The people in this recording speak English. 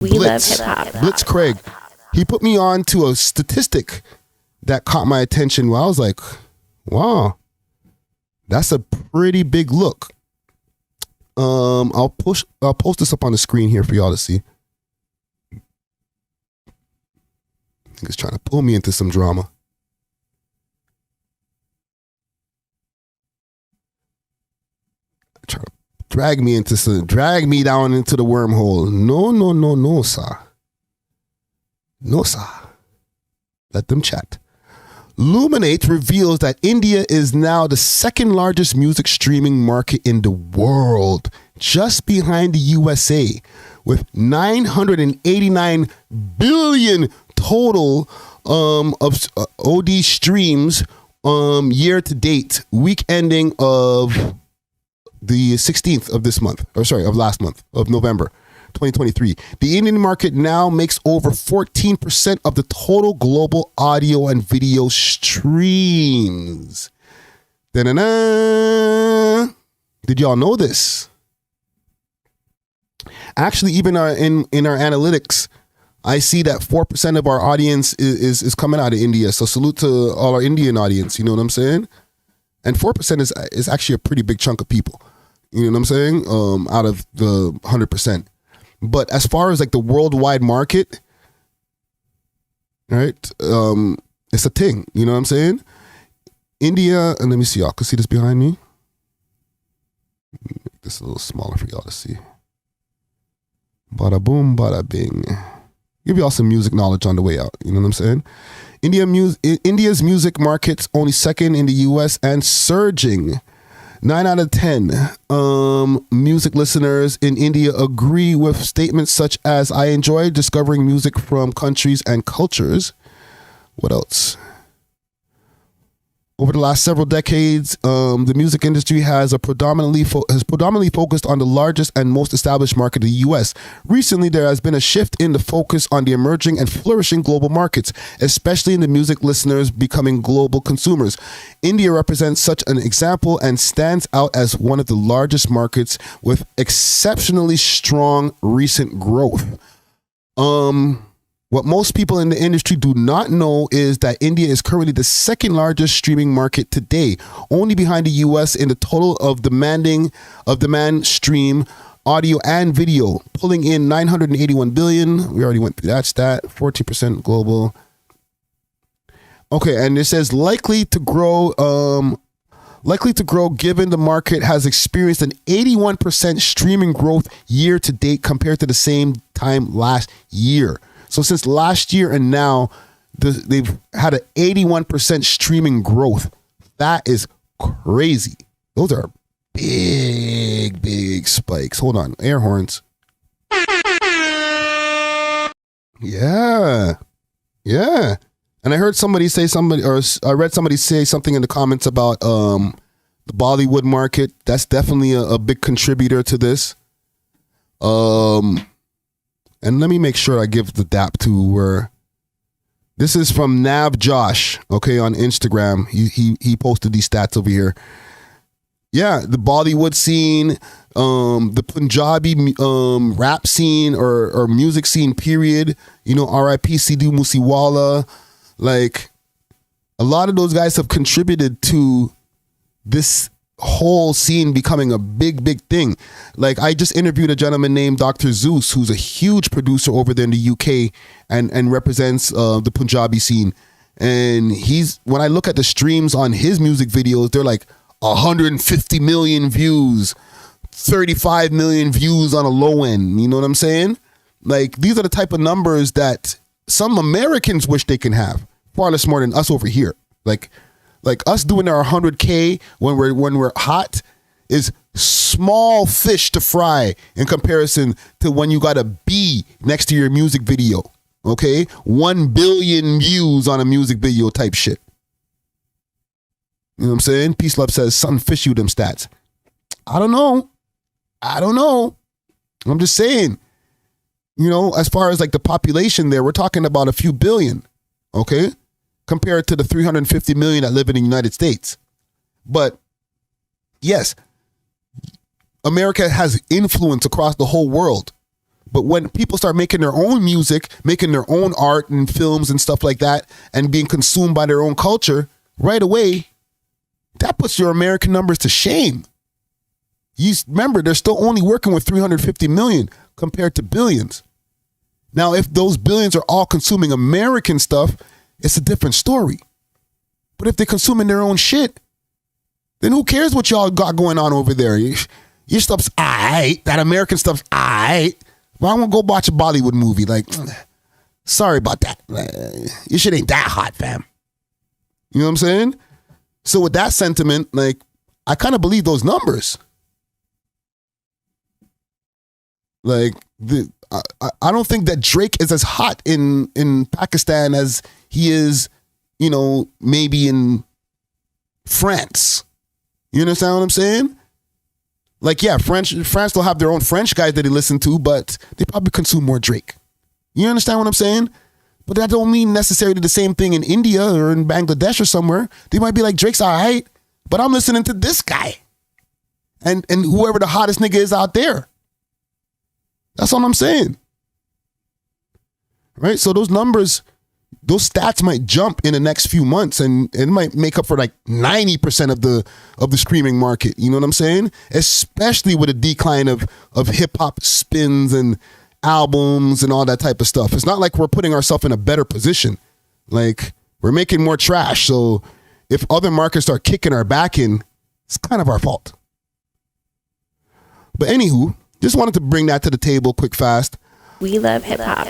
We love hip hop. Blitz Craig. He put me on to a statistic that caught my attention. Where I was like, wow, that's a pretty big look. I'll post this up on the screen here for y'all to see. He's trying to pull me into some drama. Trying to drag me down into the wormhole. No, sir. No, sir. Let them chat. Luminate reveals that India is now the second largest music streaming market in the world, just behind the USA, with 989 billion total of OD streams year to date, week ending of the 16th of this month, of last month, of November 2023. The Indian market now makes over 14% of the total global audio and video streams. Da-na-na. Did y'all know this? Actually, even in our analytics, I see that 4% of our audience is coming out of India. So salute to all our Indian audience. You know what I'm saying? And 4% is actually a pretty big chunk of people. You know what I'm saying? Out of the 100%. But as far as like the worldwide market, right? It's a thing. You know what I'm saying? India, and let me see, y'all can see this behind me. Make this a little smaller for y'all to see. Bada boom, bada bing. Give y'all some music knowledge on the way out. You know what I'm saying? India's music market's only second in the US and surging. 9 out of 10 music listeners in India agree with statements such as, I enjoy discovering music from countries and cultures. What else? Over the last several decades, the music industry has predominantly focused on the largest and most established market, the U.S. Recently, there has been a shift in the focus on the emerging and flourishing global markets, especially in the music listeners becoming global consumers. India represents such an example and stands out as one of the largest markets with exceptionally strong recent growth. What most people in the industry do not know is that India is currently the second largest streaming market today, only behind the US in the total of demand stream audio and video, pulling in 981 billion. We already went through that stat. 14% global. Okay, and it says likely to grow given the market has experienced an 81% streaming growth year to date compared to the same time last year. So since last year and now, they've had an 81% streaming growth. That is crazy. Those are big, big spikes. Hold on. Air horns. Yeah. Yeah. And I heard somebody say I read somebody say something in the comments about the Bollywood market. That's definitely a big contributor to this. And let me make sure I give the dap to where this is from Nav Josh, okay, on Instagram. He posted these stats over here. Yeah, the Bollywood scene, the Punjabi rap scene or music scene, period. You know, R.I.P. Sidhu Moosewala. Like, a lot of those guys have contributed to this whole scene becoming a big, big thing. Like, I just interviewed a gentleman named Dr. Zeus, who's a huge producer over there in the UK and represents the Punjabi scene. And when I look at the streams on his music videos, they're like 150 million views, 35 million views on a low end. You know what I'm saying? Like, these are the type of numbers that some Americans wish they can have. Far less more than us over here. Like us doing our 100K when we're hot is small fish to fry in comparison to when you got a B next to your music video. Okay? 1 billion views on a music video type shit. You know what I'm saying? Peace Love says something fishy with them stats. I don't know. I'm just saying. You know, as far as like the population there, we're talking about a few billion. Okay? Compared to the 350 million that live in the United States. But yes, America has influence across the whole world But when people start making their own music, making their own art and films and stuff like that, and being consumed by their own culture, right away, that puts your American numbers to shame. You remember, they're still only working with 350 million compared to billions. Now, if those billions are all consuming American stuff, it's a different story. But if they're consuming their own shit, then who cares what y'all got going on over there? Your stuff's aight. That American stuff's aight. Well, I won't go watch a Bollywood movie. Like, sorry about that. Your shit ain't that hot, fam. You know what I'm saying? So with that sentiment, like, I kind of believe those numbers. Like, I don't think that Drake is as hot in Pakistan as he is, maybe in France. You understand what I'm saying? Like, yeah, France will have their own French guys that they listen to, but they probably consume more Drake. You understand what I'm saying? But that don't mean necessarily the same thing in India or in Bangladesh or somewhere. They might be like, Drake's all right, but I'm listening to this guy. And whoever the hottest nigga is out there. That's all I'm saying. Right? So those numbers, those stats might jump in the next few months, and it might make up for like 90% of the streaming market. You know what I'm saying? Especially with a decline of hip hop spins and albums and all that type of stuff. It's not like we're putting ourselves in a better position. Like, we're making more trash. So if other markets start kicking our back in, it's kind of our fault. But anywho, just wanted to bring that to the table quick, fast. We love hip hop.